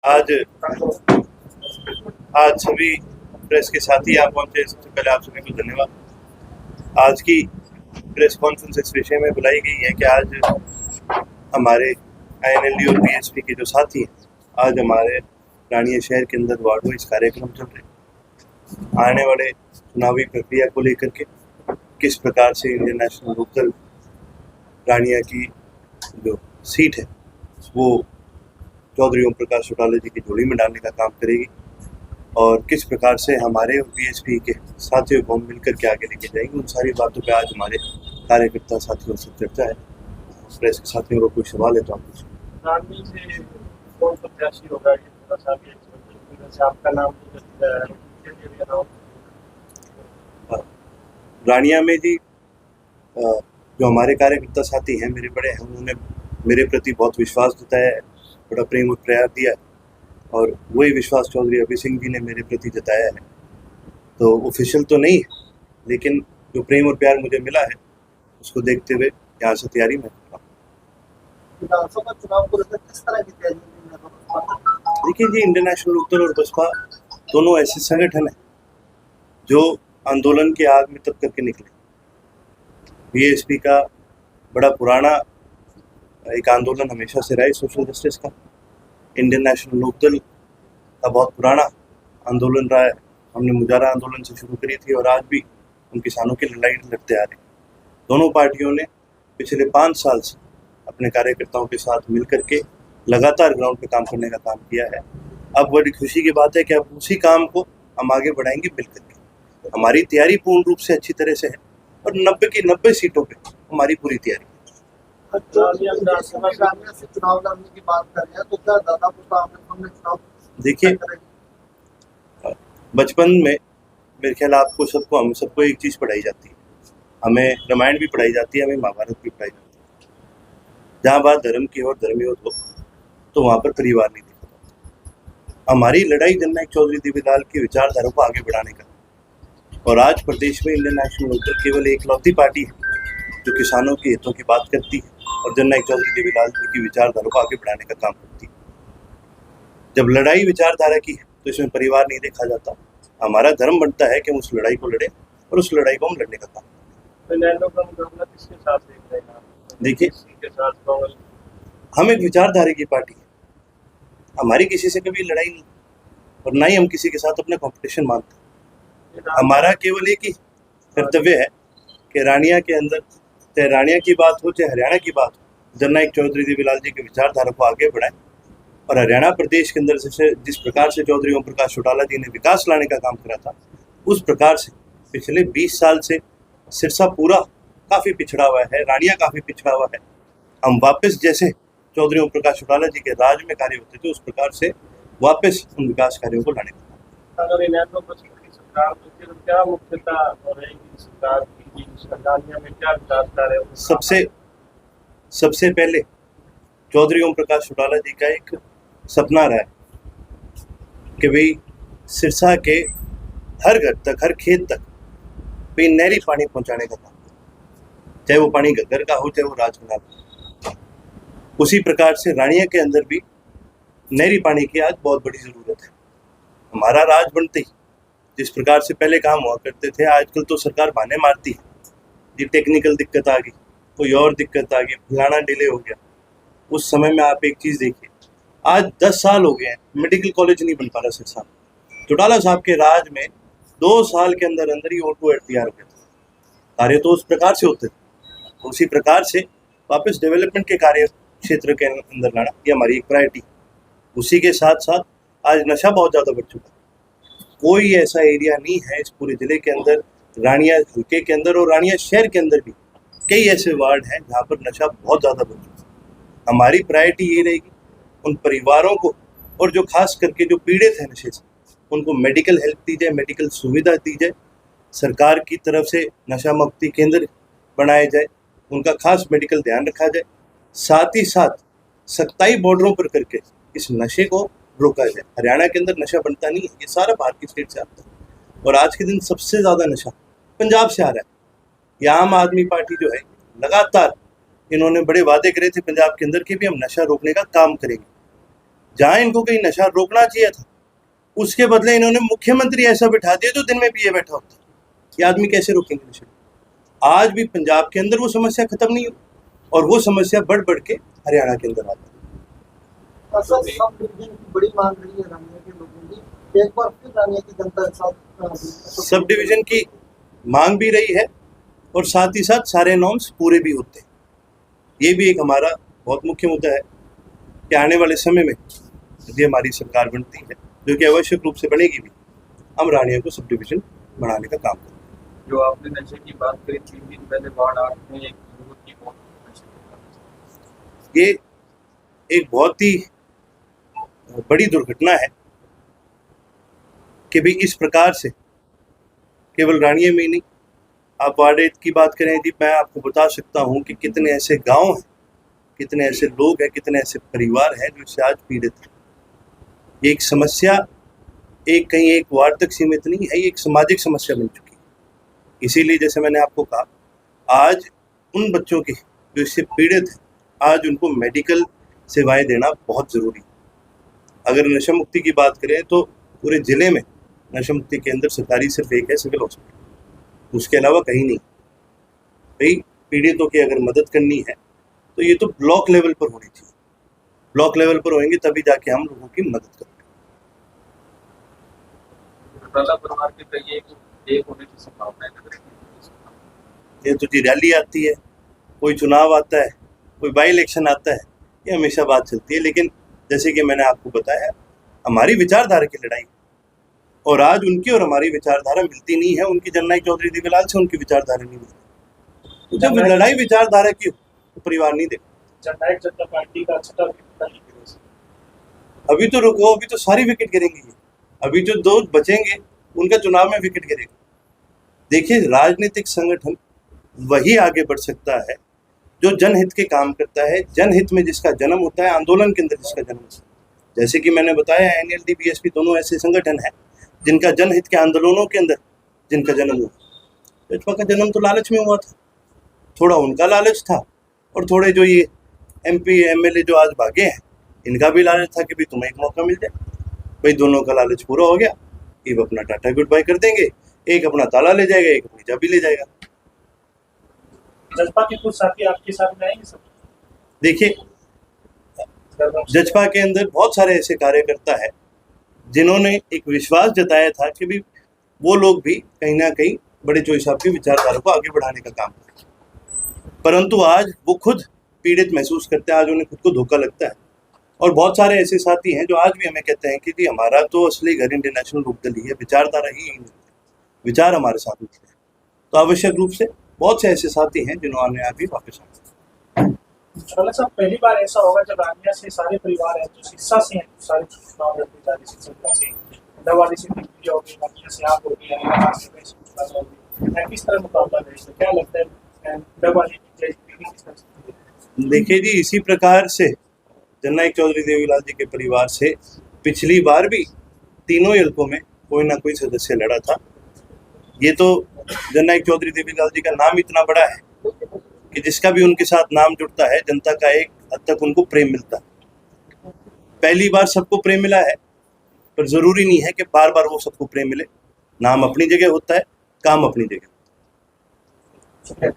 आज आज सभी प्रेस के साथी यहाँ पहुंचे। सबसे पहले आप सभी को धन्यवाद। आज की प्रेस कॉन्फ्रेंस इस विषय में बुलाई गई है कि आज हमारे INLD और BSP के जो साथी हैं, आज हमारे रानिया शहर के अंदर वार्ड वाइज कार्यक्रम चल रहे हैं। आने वाले चुनावी प्रक्रिया को लेकर के किस प्रकार से इंडियन नेशनल लोकदल रानिया की जो सीट है वो चौधरी ओम प्रकाश चौटाला जी की झोली में डालने का काम करेगी और किस प्रकार से हमारे और BSP के साथियों को हम मिलकर के आगे लेके जाएंगे, उन सारी बातों पे आज हमारे कार्यकर्ता साथियों से चर्चा है। प्रेस के साथियों को कोई सवाल है तो आप पूछें। कौन प्रत्याशी होगा, ये थोड़ा सा भी आपका नाम रानिया में जी जो हमारे कार्यकर्ता साथी हैं, मेरे बड़े हैं, उन्होंने मेरे प्रति बहुत विश्वास जताया है, बड़ा प्रेम और प्यार दिया है और वही विश्वास चौधरी अभय सिंह जी ने मेरे प्रति जताया है। तो ऑफिशियल तो नहीं है, लेकिन जो प्रेम और प्यार मुझे मिला है उसको देखते हुए यहाँ से तैयारी में कर रहा हूँ। विधानसभा चुनाव को लेकर किस तरह की तैयारी? देखिए जी, इंडियन नेशनल लोकदल और बसपा दोनों ऐसे संगठन हैं जो आंदोलन की आग में तप करके निकले। BSP का बड़ा पुराना एक आंदोलन हमेशा से रहा है सोशल जस्टिस का। इंडियन नेशनल लोकदल का बहुत पुराना आंदोलन रहा है। हमने मुजाहरा आंदोलन से शुरू करी थी और आज भी हम किसानों की लड़ाई लड़ते आ रहे हैं। दोनों पार्टियों ने पिछले 5 साल से अपने कार्यकर्ताओं के साथ मिलकर के लगातार ग्राउंड पे काम करने का काम किया है। अब बड़ी खुशी की बात है कि अब उसी काम को हम आगे बढ़ाएंगे मिलकर के। हमारी तैयारी पूर्ण रूप से अच्छी तरह से है और 90 की 90 सीटों पे हमारी पूरी तैयारी है। चुनाव लड़ने की बात कर रहे हैं तो क्या चुनाव? देखिए, बचपन में मेरे ख्याल आपको सबको हम सबको एक चीज़ पढ़ाई जाती है। हमें रामायण भी पढ़ाई जाती है, हमें महाभारत भी पढ़ाई जाती है। जहाँ बात धर्म की और धर्मियों हो तो वहाँ पर परिवार नहीं दिखता। हमारी लड़ाई जननायक चौधरी देवीलाल की विचारधारा को आगे बढ़ाने का, और आज प्रदेश में इंडियन नेशनल लोकदल केवल एक लौती पार्टी है जो किसानों के हितों की बात करती है और जननायक चौधरी देवीलाल जी की विचारधारा को आगे बढ़ाने का काम करती है। जब लड़ाई विचारधारा की है तो इसमें परिवार नहीं देखा जाता। हमारा धर्म बनता है कि हम उस लड़ाई को लड़े और उस लड़ाई को हम लड़ने का काम करें। देखिए, हम एक विचारधारा की पार्टी है, हमारी किसी से कभी लड़ाई नहीं और ना ही हम किसी के साथ अपना कंपटीशन मानते हैं। हमारा केवल एक ही कर्तव्य है कि रानिया के अंदर, चाहे रानिया की बात हो चाहे हरियाणा की बात हो, जननायक चौधरी देवीलाल जी की विचारधारा को आगे बढ़ाएं और हरियाणा प्रदेश के अंदर से जिस प्रकार से चौधरी ओम प्रकाश चौटाला जी ने विकास लाने का काम करा था, उस प्रकार से पिछले 20 साल से सिरसा पूरा काफ़ी पिछड़ा हुआ है, रानिया काफ़ी पिछड़ा हुआ है। हम वापस जैसे चौधरी ओम प्रकाश चौटाला जी के राज में कार्य होते थे, उस प्रकार से वापस उन विकास कार्यों को लाने का सबसे पहले चौधरी ओम प्रकाश चौटाला जी का एक सपना रहा है कि भाई सिरसा के हर घर तक, हर खेत तक भाई नहरी पानी पहुंचाने का काम, चाहे वो पानी घग्गर का हो चाहे वो राजकनाल का। उसी प्रकार से रानिया के अंदर भी नहरी पानी की आज बहुत बड़ी ज़रूरत है। हमारा राज बनते ही जिस प्रकार से पहले काम हुआ करते थे, आजकल तो सरकार बहाने मारती है, ये टेक्निकल दिक्कत आ गई, कोई और दिक्कत आ गई, फलाना डिले हो गया। उस समय में आप एक चीज़ देखिए, आज 10 साल हो गए हैं, मेडिकल कॉलेज नहीं बन पा रहा सिरसा। चौटाला साहब के राज में 2 साल के अंदर अंदर ही O2 तैयार हो गया था। कार्य तो उस प्रकार से होते थे, उसी प्रकार से वापस डेवलपमेंट के कार्य क्षेत्र के अंदर लाना ये हमारी एक प्रायोरिटी। उसी के साथ साथ आज नशा बहुत ज़्यादा बढ़ चुका है। कोई ऐसा एरिया नहीं है इस पूरे ज़िले के अंदर, रानिया हल्के के अंदर और रानिया शहर के अंदर भी कई ऐसे वार्ड हैं जहाँ पर नशा बहुत ज़्यादा बढ़ चुका है। हमारी प्रायोरिटी ये रहेगी उन परिवारों को, और जो खास करके जो पीड़ित हैं नशे से, उनको मेडिकल हेल्प दी जाए, मेडिकल सुविधा दी जाए, सरकार की तरफ से नशा मुक्ति केंद्र बनाए जाए, उनका खास मेडिकल ध्यान रखा जाए। साथ ही साथ सख्ताई बॉर्डरों पर करके इस नशे को रोका जाए। हरियाणा के अंदर नशा बनता नहीं है, ये सारा बाहर की स्टेट से आता है और आज के दिन सबसे ज़्यादा नशा पंजाब से आ रहा है। ये आम आदमी पार्टी जो है, लगातार इन्होंने बड़े वादे करे थे पंजाब के अंदर कि भी हम नशा रोकने का काम करेंगे। जहां इनको कहीं नशा रोकना चाहिए था, उसके बदले इन्होंने मुख्यमंत्री ऐसा बिठा दिया जो दिन में पिए बैठा होता। ये आदमी कैसे रोकेंगे नशे? आज भी पंजाब के अंदर वो समस्या खत्म नहीं हुई और वो समस्या बढ़ बढ़ के हरियाणा के अंदर आती है। सब डिवीजन की बड़ी मांग रही है रानिया के लोगों की, एक बार फिर रानिया की जनता के साथ सब डिवीजन की मांग भी रही है और साथ ही साथ सारे नॉर्म्स पूरे भी होते हैं। ये भी एक हमारा बहुत मुख्य मुद्दा है कि आने वाले समय में यदि हमारी सरकार बनती है, जो कि आवश्यक रूप से बनेगी भी, हम रानिया को सब डिवीजन बढ़ाने का काम करेंगे। जो आपने नशे की बात करी 3 दिन पहले वार्ड 8 में एक युवक की मौत हुई नशे के कारण। ये एक बहुत ही बड़ी दुर्घटना है कि भी इस प्रकार से केवल रानिया में ही नहीं, आप वार्ड 8 की बात करें यदि, मैं आपको बता सकता हूं कि कितने ऐसे गांव हैं, कितने ऐसे लोग हैं, कितने ऐसे परिवार हैं जो इससे आज पीड़ित हैं। ये एक समस्या एक कहीं एक वार्ड तक सीमित नहीं है, ये एक सामाजिक समस्या बन चुकी है। इसीलिए जैसे मैंने आपको कहा, आज उन बच्चों की जो इससे पीड़ित हैं, आज उनको मेडिकल सेवाएं देना बहुत ज़रूरी है। अगर नशा मुक्ति की बात करें तो पूरे ज़िले में नशा मुक्ति के अंदर सरकारी सिर्फ एक है, सिविल हॉस्पिटल, उसके अलावा कहीं नहीं। भाई पीड़ितों की अगर मदद करनी है तो ये तो ब्लॉक लेवल पर होनी चाहिए। ब्लॉक लेवल पर होंगे तभी जाके हम लोगों की मदद करेंगे। परिवार के कई एक होने की संभावना है। ये तो जी रैली आती है, कोई चुनाव आता है, कोई बाई इलेक्शन आता है, ये हमेशा बात चलती है। लेकिन जैसे कि मैंने आपको बताया, हमारी विचारधारा की लड़ाई, और आज उनकी और हमारी विचारधारा मिलती नहीं है। उनकी जननायक चौधरी देवीलाल से उनकी विचारधारा नहीं मिलती। तो जब लड़ाई विचारधारा की हो तो परिवार नहीं देखो। जननायक जनता पार्टी का छठा विकेट अभी तो रुको, अभी तो सारी विकेट गिरेंगी। अभी जो 2 बचेंगे उनका चुनाव में विकेट गिरेगा। देखिए, राजनीतिक संगठन वही आगे बढ़ सकता है जो जनहित के काम करता है, जनहित में जिसका जन्म होता है, आंदोलन के अंदर जिसका जन्म होता है। जैसे कि मैंने बताया, NLD BSP दोनों ऐसे संगठन हैं जिनका जनहित के आंदोलनों के अंदर जिनका जन्म हुआ। भाजपा का जन्म तो लालच में हुआ था, थोड़ा उनका लालच था और थोड़े जो ये MP MLA जो आज भागे हैं, इनका भी लालच था कि भाई तुम्हें एक मौका मिल जाए। भाई दोनों का लालच पूरा हो गया, एक अपना टाटा गुड बाय कर देंगे, एक अपना ताला ले जाएगा, एक अपनी चाबी ले जाएगा। जजपा के कुछ साथी आपके साथ में आएंगे सब? देखिए, जजपा के अंदर बहुत सारे ऐसे कार्यकर्ता है जिन्होंने एक विश्वास जताया था कि भी वो लोग भी कहीं ना कहीं बड़े चोई साहब की विचारधारा को आगे बढ़ाने का काम करें, परंतु आज वो खुद पीड़ित महसूस करते हैं, आज उन्हें खुद को धोखा लगता है। और बहुत सारे ऐसे साथी हैं जो आज भी हमें कहते हैं कि जी हमारा तो असली घर इंडियन नेशनल लोकदल ही है, विचारधारा ही नहीं है, विचार हमारे साथ मिलते हैं। तो आवश्यक रूप से बहुत से ऐसे साथी हैं जिन्होंने अभी वापस आए। मतलब साहब, पहली बार ऐसा होगा जब रानिया से सारे परिवार हैं जो सिरसा से हैं, सारे चुनाव लड़ने जा रहे सिरसा से, दवाली से दिल्ली होगी, रानिया से आप होगी, हरियाणा से वैसे चुनाव होगी, किस तरह मुकाबला रहेगा? क्या लगता है दवाली की किस तरह से? देखिए जी, इसी प्रकार से जननायक चौधरी देवीलाल जी के परिवार से पिछली बार भी तीनों हलकों में कोई ना कोई सदस्य लड़ा था। ये तो जननायक चौधरी देवीलाल जी का नाम इतना बड़ा है कि जिसका भी उनके साथ नाम जुड़ता है, जनता का एक हद तक उनको प्रेम मिलता है। पहली बार सबको प्रेम मिला है, पर जरूरी नहीं है कि बार बार वो सबको प्रेम मिले। नाम अपनी जगह होता है, काम अपनी जगह होता है।